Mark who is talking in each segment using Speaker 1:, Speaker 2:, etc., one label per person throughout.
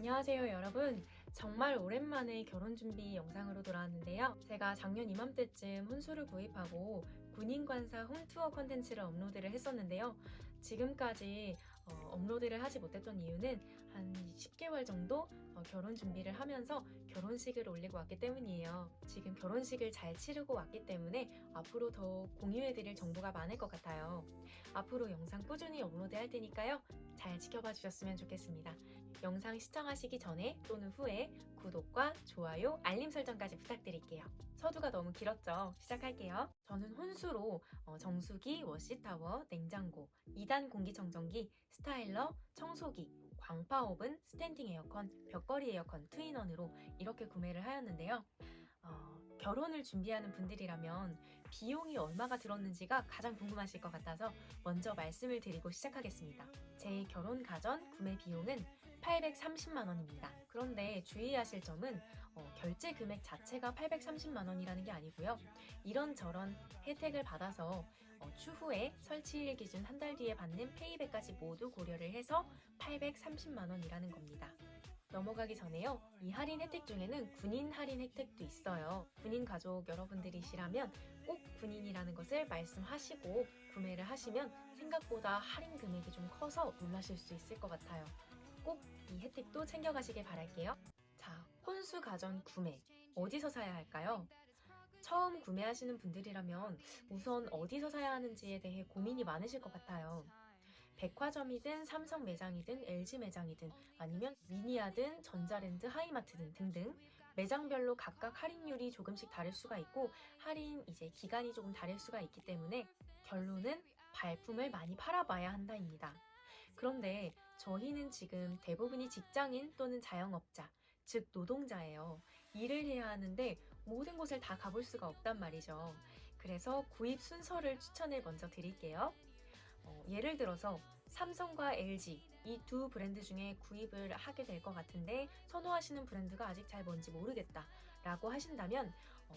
Speaker 1: 안녕하세요 여러분. 정말 오랜만에 결혼 준비 영상으로 돌아왔는데요. 제가 작년 이맘때쯤 혼수를 구입하고 군인관사 홈투어 컨텐츠를 업로드를 했었는데요. 지금까지 업로드를 하지 못했던 이유는 한 10개월 정도 결혼 준비를 하면서 결혼식을 올리고 왔기 때문이에요. 지금 결혼식을 잘 치르고 왔기 때문에 앞으로 더 공유해드릴 정보가 많을 것 같아요. 앞으로 영상 꾸준히 업로드 할 테니까요. 잘 지켜봐 주셨으면 좋겠습니다. 영상 시청하시기 전에 또는 후에 구독과 좋아요, 알림 설정까지 부탁드릴게요. 서두가 너무 길었죠? 시작할게요. 저는 혼수로 정수기, 워시타워, 냉장고, 2단 공기청정기, 스타일러, 청소기, 광파오븐, 스탠딩 에어컨, 벽걸이 에어컨, 트윈원으로 이렇게 구매를 하였는데요. 결혼을 준비하는 분들이라면 비용이 얼마가 들었는지가 가장 궁금하실 것 같아서 먼저 말씀을 드리고 시작하겠습니다. 제 결혼 가전 구매 비용은 830만 원입니다. 그런데 주의하실 점은 결제 금액 자체가 830만 원이라는 게 아니고요. 이런저런 혜택을 받아서 추후에 설치일 기준 한 달 뒤에 받는 페이백까지 모두 고려를 해서 830만 원이라는 겁니다. 넘어가기 전에요. 이 할인 혜택 중에는 군인 할인 혜택도 있어요. 군인 가족 여러분들이시라면 꼭 군인이라는 것을 말씀하시고 구매를 하시면 생각보다 할인 금액이 좀 커서 놀라실 수 있을 것 같아요. 꼭 이 혜택도 챙겨가시길 바랄게요. 자, 혼수 가전 구매. 어디서 사야 할까요? 처음 구매하시는 분들이라면 우선 어디서 사야 하는지에 대해 고민이 많으실 것 같아요. 백화점이든 삼성 매장이든 LG 매장이든 아니면 미니아든 전자랜드 하이마트든 등등 매장별로 각각 할인율이 조금씩 다를 수가 있고 할인 기간이 조금 다를 수가 있기 때문에 결론은 발품을 많이 팔아봐야 한다입니다. 그런데 저희는 지금 대부분이 직장인 또는 자영업자, 즉 노동자예요. 일을 해야 하는데 모든 곳을 다 가볼 수가 없단 말이죠. 그래서 구입 순서를 추천을 먼저 드릴게요. 예를 들어서 삼성과 LG 이 두 브랜드 중에 구입을 하게 될 것 같은데 선호하시는 브랜드가 아직 잘 뭔지 모르겠다 라고 하신다면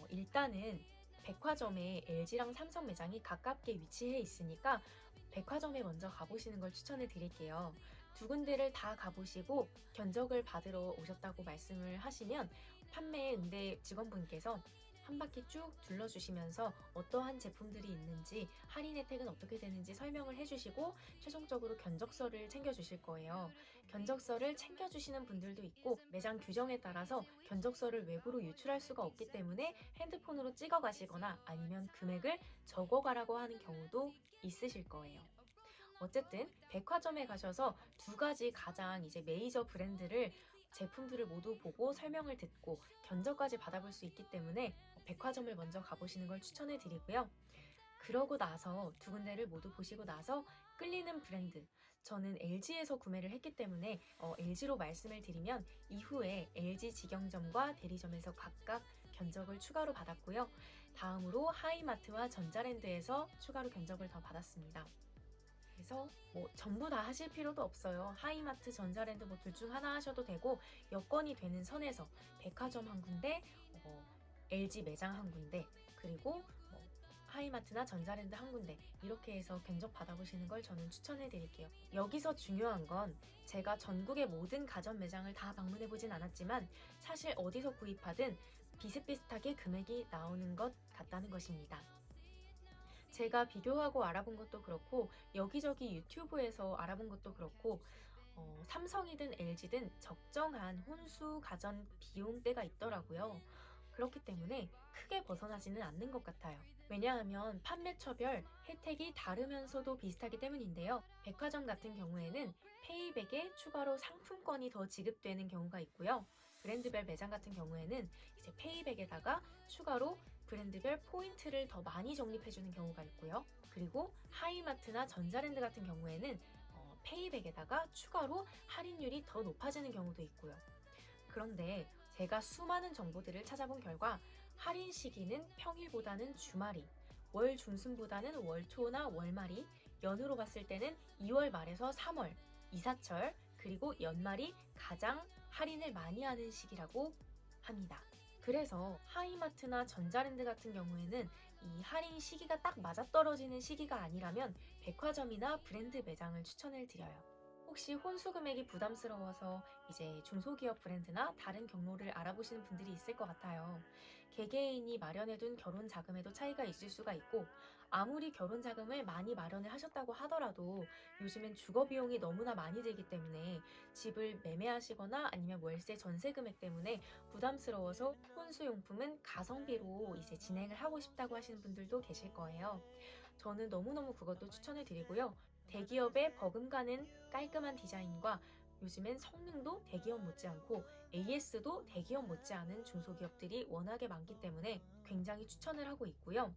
Speaker 1: 일단은 백화점에 LG랑 삼성 매장이 가깝게 위치해 있으니까 백화점에 먼저 가보시는 걸 추천을 드릴게요. 두 군데를 다 가보시고 견적을 받으러 오셨다고 말씀을 하시면 판매 응대 직원분께서 한 바퀴 쭉 둘러주시면서 어떠한 제품들이 있는지 할인 혜택은 어떻게 되는지 설명을 해주시고 최종적으로 견적서를 챙겨주실 거예요. 견적서를 챙겨주시는 분들도 있고 매장 규정에 따라서 견적서를 외부로 유출할 수가 없기 때문에 핸드폰으로 찍어 가시거나 아니면 금액을 적어 가라고 하는 경우도 있으실 거예요. 어쨌든 백화점에 가셔서 두 가지 가장 메이저 브랜드를 제품들을 모두 보고 설명을 듣고 견적까지 받아볼 수 있기 때문에 백화점을 먼저 가보시는 걸 추천해 드리고요. 그러고 나서 두 군데를 모두 보시고 나서 끌리는 브랜드, 저는 LG에서 구매를 했기 때문에 LG로 말씀을 드리면 이후에 LG 직영점과 대리점에서 각각 견적을 추가로 받았고요. 다음으로 하이마트와 전자랜드에서 추가로 견적을 더 받았습니다. 그래서 전부 다 하실 필요도 없어요. 하이마트, 전자랜드 둘 중 하나 하셔도 되고 여건이 되는 선에서 백화점 한 군데, LG 매장 한 군데, 그리고 하이마트나 전자랜드 한 군데 이렇게 해서 견적 받아보시는 걸 저는 추천해 드릴게요. 여기서 중요한 건 제가 전국의 모든 가전 매장을 다 방문해 보진 않았지만 사실 어디서 구입하든 비슷비슷하게 금액이 나오는 것 같다는 것입니다. 제가 비교하고 알아본 것도 그렇고 여기저기 유튜브에서 알아본 것도 그렇고 삼성이든 LG든 적정한 혼수 가전 비용대가 있더라고요. 그렇기 때문에 크게 벗어나지는 않는 것 같아요. 왜냐하면 판매처별 혜택이 다르면서도 비슷하기 때문인데요. 백화점 같은 경우에는 페이백에 추가로 상품권이 더 지급되는 경우가 있고요. 브랜드별 매장 같은 경우에는 페이백에다가 추가로 브랜드별 포인트를 더 많이 적립해주는 경우가 있고요. 그리고 하이마트나 전자랜드 같은 경우에는 페이백에다가 추가로 할인율이 더 높아지는 경우도 있고요. 그런데 제가 수많은 정보들을 찾아본 결과 할인 시기는 평일보다는 주말이, 월 중순보다는 월 초나 월말이, 연으로 봤을 때는 2월 말에서 3월, 이사철, 그리고 연말이 가장 할인을 많이 하는 시기라고 합니다. 그래서 하이마트나 전자랜드 같은 경우에는 이 할인 시기가 딱 맞아떨어지는 시기가 아니라면 백화점이나 브랜드 매장을 추천을 드려요. 혹시 혼수 금액이 부담스러워서 이제 중소기업 브랜드나 다른 경로를 알아보시는 분들이 있을 것 같아요. 개개인이 마련해둔 결혼 자금에도 차이가 있을 수가 있고, 아무리 결혼 자금을 많이 마련을 하셨다고 하더라도 요즘엔 주거 비용이 너무나 많이 들기 때문에 집을 매매하시거나 아니면 월세 전세 금액 때문에 부담스러워서 혼수용품은 가성비로 이제 진행을 하고 싶다고 하시는 분들도 계실 거예요. 저는 너무너무 그것도 추천을 드리고요. 대기업의 버금가는 깔끔한 디자인과 요즘엔 성능도 대기업 못지않고 AS도 대기업 못지않은 중소기업들이 워낙에 많기 때문에 굉장히 추천을 하고 있고요.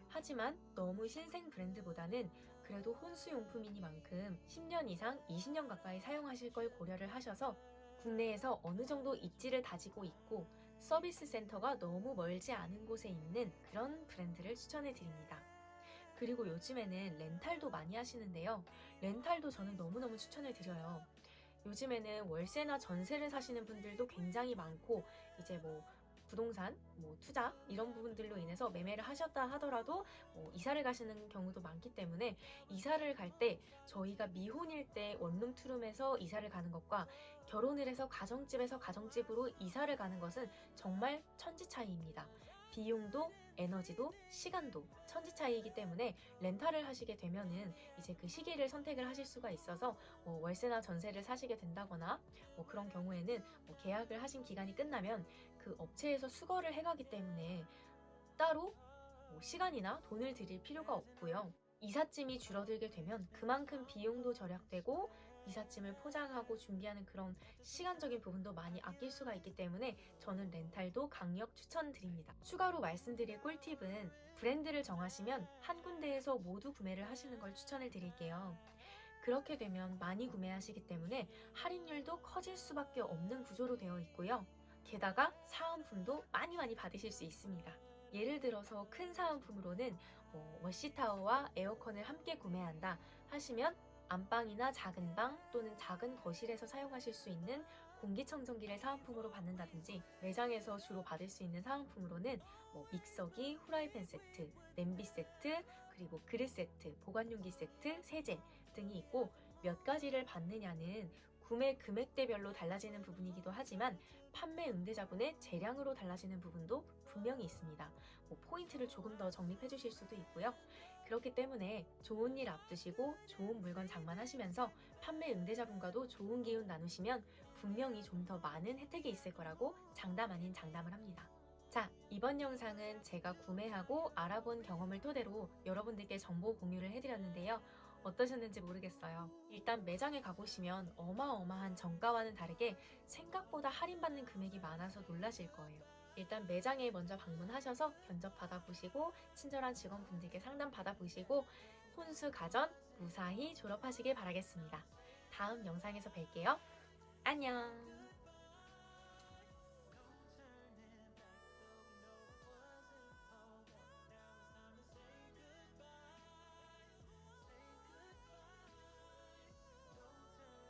Speaker 1: 하지만 너무 신생 브랜드보다는 그래도 혼수용품이니만큼 10년 이상, 20년 가까이 사용하실 걸 고려를 하셔서 국내에서 어느 정도 입지를 다지고 있고 서비스 센터가 너무 멀지 않은 곳에 있는 그런 브랜드를 추천해 드립니다. 그리고 요즘에는 렌탈도 많이 하시는데요. 렌탈도 저는 너무너무 추천을 드려요. 요즘에는 월세나 전세를 사시는 분들도 굉장히 많고, 이제 뭐 부동산, 뭐 투자 이런 부분들로 인해서 매매를 하셨다 하더라도 이사를 가시는 경우도 많기 때문에 이사를 갈 때 저희가 미혼일 때 원룸 투룸에서 이사를 가는 것과 결혼을 해서 가정집에서 가정집으로 이사를 가는 것은 정말 천지 차이입니다. 비용도 에너지도 시간도 천지 차이이기 때문에 렌탈을 하시게 되면은 이제 그 시기를 선택을 하실 수가 있어서 월세나 전세를 사시게 된다거나 그런 경우에는 계약을 하신 기간이 끝나면 그 업체에서 수거를 해가기 때문에 따로 시간이나 돈을 들일 필요가 없고요. 이삿짐이 줄어들게 되면 그만큼 비용도 절약되고 이삿짐을 포장하고 준비하는 그런 시간적인 부분도 많이 아낄 수가 있기 때문에 저는 렌탈도 강력 추천드립니다. 추가로 말씀드릴 꿀팁은 브랜드를 정하시면 한 군데에서 모두 구매를 하시는 걸 추천을 드릴게요. 그렇게 되면 많이 구매하시기 때문에 할인율도 커질 수밖에 없는 구조로 되어 있고요. 게다가 사은품도 많이 받으실 수 있습니다. 예를 들어서 큰 사은품으로는 워시타워와 에어컨을 함께 구매한다 하시면 안방이나 작은 방 또는 작은 거실에서 사용하실 수 있는 공기청정기를 사은품으로 받는다든지, 매장에서 주로 받을 수 있는 사은품으로는 믹서기, 후라이팬 세트, 냄비 세트, 그리고 그릇 세트, 보관용기 세트, 세제 등이 있고, 몇 가지를 받느냐는 구매 금액대별로 달라지는 부분이기도 하지만 판매 응대자분의 재량으로 달라지는 부분도 분명히 있습니다. 포인트를 조금 더 적립해 주실 수도 있고요. 그렇기 때문에 좋은 일 앞두시고 좋은 물건 장만하시면서 판매 응대자분과도 좋은 기운 나누시면 분명히 좀 더 많은 혜택이 있을 거라고 장담 아닌 장담을 합니다. 자, 이번 영상은 제가 구매하고 알아본 경험을 토대로 여러분들께 정보 공유를 해드렸는데요. 어떠셨는지 모르겠어요. 일단 매장에 가보시면 어마어마한 정가와는 다르게 생각보다 할인받는 금액이 많아서 놀라실 거예요. 일단 매장에 먼저 방문하셔서 견적 받아보시고 친절한 직원분들께 상담 받아보시고 혼수 가전 무사히 졸업하시길 바라겠습니다. 다음 영상에서 뵐게요. 안녕!